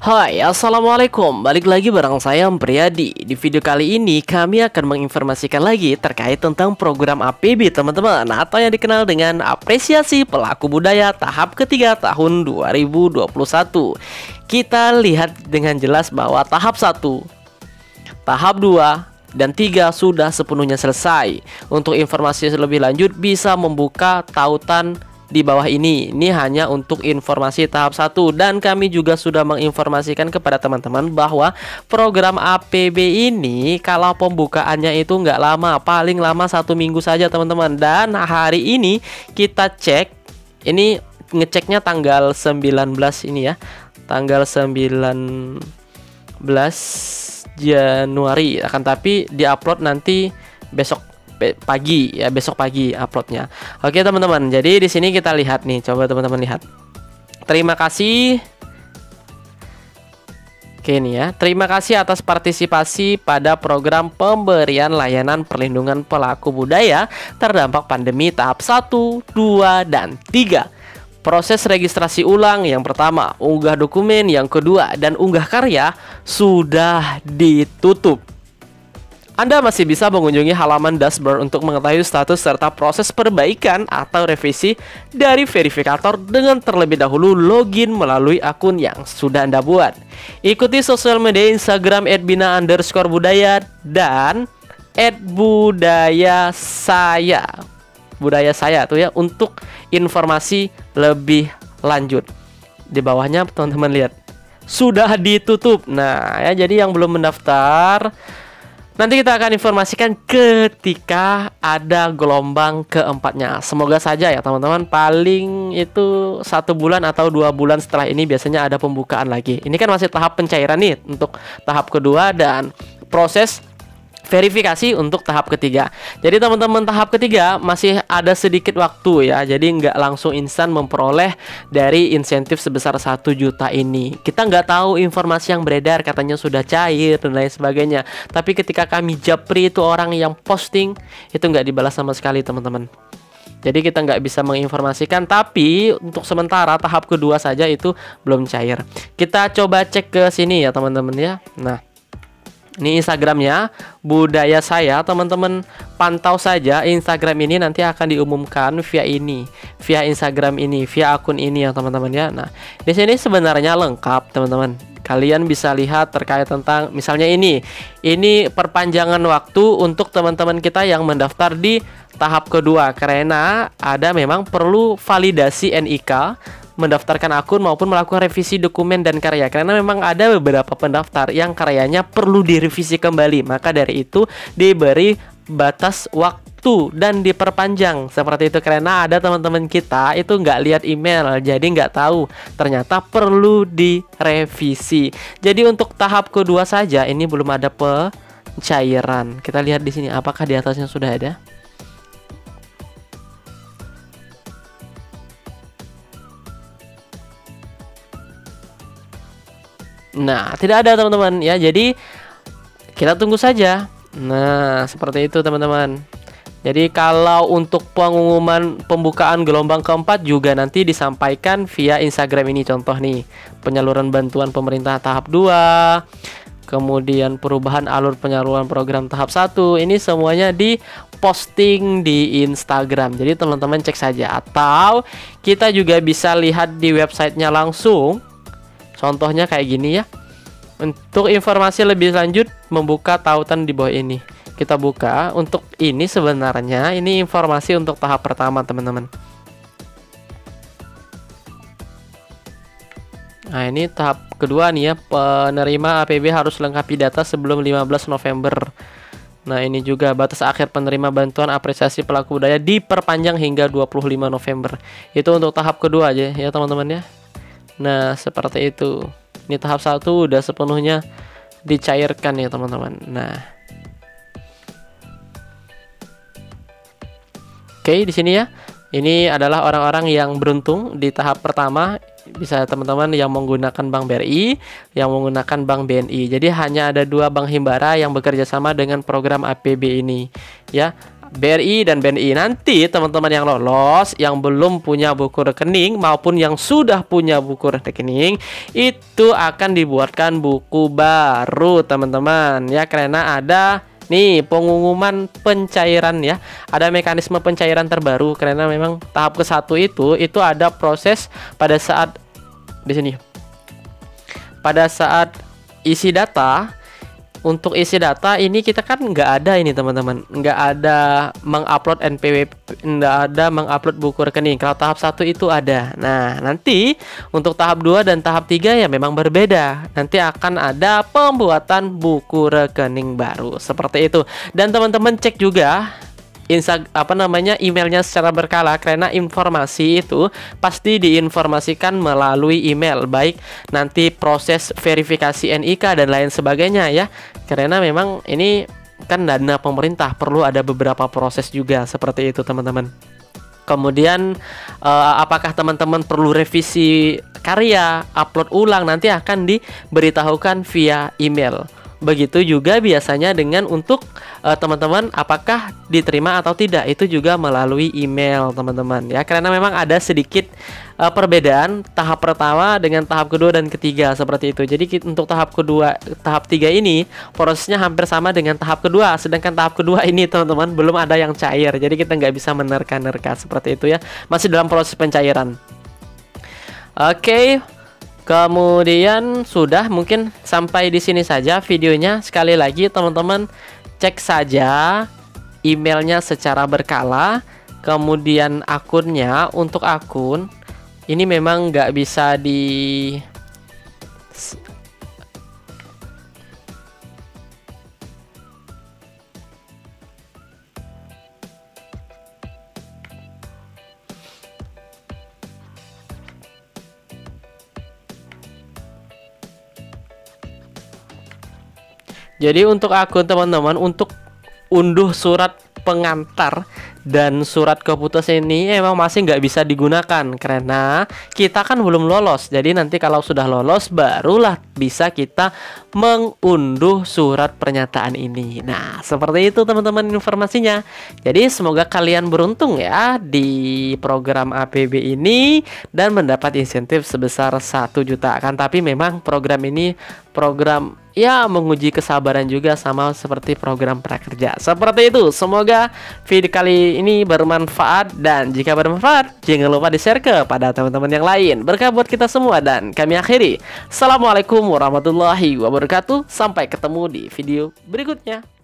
Hai, assalamualaikum. Balik lagi bareng saya Priyadi. Di video kali ini kami akan menginformasikan lagi terkait tentang program APB teman-teman, atau yang dikenal dengan Apresiasi Pelaku Budaya tahap ketiga tahun 2021. Kita lihat dengan jelas bahwa tahap 1, tahap 2 dan 3 sudah sepenuhnya selesai. Untuk informasi lebih lanjut bisa membuka tautan di bawah ini. Ini hanya untuk informasi tahap 1, dan kami juga sudah menginformasikan kepada teman-teman bahwa program APB ini kalau pembukaannya itu nggak lama, paling lama 1 minggu saja teman-teman. Dan hari ini kita cek, ini ngeceknya tanggal 19 ini ya, tanggal 19 Januari, akan tapi diupload nanti besok pagi ya, besok pagi uploadnya. Oke teman-teman, jadi di sini kita lihat nih, coba teman-teman lihat. Terima kasih. Oke nih ya, terima kasih atas partisipasi pada program pemberian layanan perlindungan pelaku budaya terdampak pandemi tahap 1, 2, dan 3. Proses registrasi ulang yang pertama, unggah dokumen yang kedua, dan unggah karya sudah ditutup. Anda masih bisa mengunjungi halaman dashboard untuk mengetahui status serta proses perbaikan atau revisi dari verifikator dengan terlebih dahulu login melalui akun yang sudah Anda buat. Ikuti sosial media Instagram @bina_budaya dan @budayasaya. Budaya saya tuh ya, untuk informasi lebih lanjut. Di bawahnya teman-teman lihat, sudah ditutup. Nah ya, jadi yang belum mendaftar, nanti kita akan informasikan ketika ada gelombang keempatnya. Semoga saja ya teman-teman, paling itu 1 bulan atau 2 bulan setelah ini biasanya ada pembukaan lagi. Ini kan masih tahap pencairan nih untuk tahap kedua dan proses verifikasi untuk tahap ketiga. Jadi teman-teman, tahap ketiga masih ada sedikit waktu ya. Jadi nggak langsung instan memperoleh dari insentif sebesar 1 juta ini. Kita nggak tahu informasi yang beredar katanya sudah cair dan lain sebagainya. Tapi ketika kami japri itu orang yang posting itu nggak dibalas sama sekali teman-teman. Jadi kita nggak bisa menginformasikan. Tapi untuk sementara tahap kedua saja itu belum cair. Kita coba cek ke sini ya teman-teman ya. Nah, ini Instagramnya Budaya Saya, teman-teman pantau saja. Instagram ini nanti akan diumumkan via ini, via Instagram ini, via akun ini ya teman-teman ya. Nah, di sini sebenarnya lengkap teman-teman. Kalian bisa lihat terkait tentang misalnya ini perpanjangan waktu untuk teman-teman kita yang mendaftar di tahap kedua, karena ada memang perlu validasi NIK, mendaftarkan akun maupun melakukan revisi dokumen dan karya, karena memang ada beberapa pendaftar yang karyanya perlu direvisi kembali. Maka dari itu diberi batas waktu dan diperpanjang seperti itu, karena ada teman-teman kita itu nggak lihat email, jadi nggak tahu ternyata perlu direvisi. Jadi untuk tahap kedua saja ini belum ada pencairan. Kita lihat di sini apakah di atasnya sudah ada. Nah, tidak ada teman-teman ya. Jadi kita tunggu saja. Nah, seperti itu teman-teman. Jadi kalau untuk pengumuman pembukaan gelombang keempat juga nanti disampaikan via Instagram ini. Contoh nih, penyaluran bantuan pemerintah tahap 2, kemudian perubahan alur penyaluran program tahap 1. Ini semuanya diposting di Instagram. Jadi teman-teman cek saja, atau kita juga bisa lihat di websitenya langsung. Contohnya kayak gini ya. Untuk informasi lebih lanjut, membuka tautan di bawah ini. Kita buka. Untuk ini sebenarnya ini informasi untuk tahap pertama teman-teman. Nah, ini tahap kedua nih ya. Penerima APB harus lengkapi data sebelum 15 November. Nah, ini juga batas akhir penerima bantuan apresiasi pelaku budaya diperpanjang hingga 25 November. Itu untuk tahap kedua aja ya teman-teman ya. Nah, seperti itu. Ini tahap 1 udah sepenuhnya dicairkan ya teman-teman. Nah, oke, di sini ya. Ini adalah orang-orang yang beruntung di tahap pertama. Bisa teman-teman yang menggunakan Bank BRI, yang menggunakan Bank BNI. Jadi hanya ada 2 bank himbara yang bekerja sama dengan program APB ini ya. BRI dan BNI. Nanti teman-teman yang lolos, yang belum punya buku rekening maupun yang sudah punya buku rekening, itu akan dibuatkan buku baru teman-teman ya, karena ada nih pengumuman pencairan ya, ada mekanisme pencairan terbaru, karena memang tahap ke-1 itu ada proses pada saat di sini. Pada saat isi data, untuk isi data ini kita kan nggak ada ini teman-teman, nggak ada mengupload NPWP, nggak ada mengupload buku rekening. Kalau tahap 1 itu ada. Nah nanti untuk tahap 2 dan tahap 3 ya memang berbeda. Nanti akan ada pembuatan buku rekening baru seperti itu. Dan teman-teman cek juga emailnya secara berkala, karena informasi itu pasti diinformasikan melalui email, baik nanti proses verifikasi NIK dan lain sebagainya ya, karena memang ini kan dana pemerintah, perlu ada beberapa proses juga seperti itu teman-teman. Kemudian apakah teman-teman perlu revisi karya, upload ulang, nanti akan diberitahukan via email. Begitu juga biasanya dengan untuk teman-teman apakah diterima atau tidak, itu juga melalui email teman-teman ya, karena memang ada sedikit perbedaan tahap pertama dengan tahap kedua dan ketiga seperti itu. Jadi untuk tahap 3 ini prosesnya hampir sama dengan tahap kedua, sedangkan tahap kedua ini teman-teman belum ada yang cair, jadi kita nggak bisa menerka-nerka seperti itu ya, masih dalam proses pencairan. Oke. Kemudian sudah, mungkin sampai di sini saja videonya. Sekali lagi teman-teman cek saja emailnya secara berkala, kemudian akunnya. Untuk akun ini memang nggak bisa Jadi untuk akun teman-teman, untuk unduh surat pengantar dan surat keputusan ini emang masih nggak bisa digunakan karena kita kan belum lolos. Jadi nanti kalau sudah lolos barulah bisa kita mengunduh surat pernyataan ini. Nah seperti itu teman-teman informasinya. Jadi semoga kalian beruntung ya di program APB ini dan mendapat insentif sebesar 1 juta kan. Tapi memang program ini program ya menguji kesabaran juga, sama seperti program prakerja. Seperti itu. Semoga video kali ini bermanfaat, dan jika bermanfaat jangan lupa di-share kepada teman-teman yang lain. Berkah buat kita semua, dan kami akhiri. Assalamualaikum warahmatullahi wabarakatuh. Sampai ketemu di video berikutnya.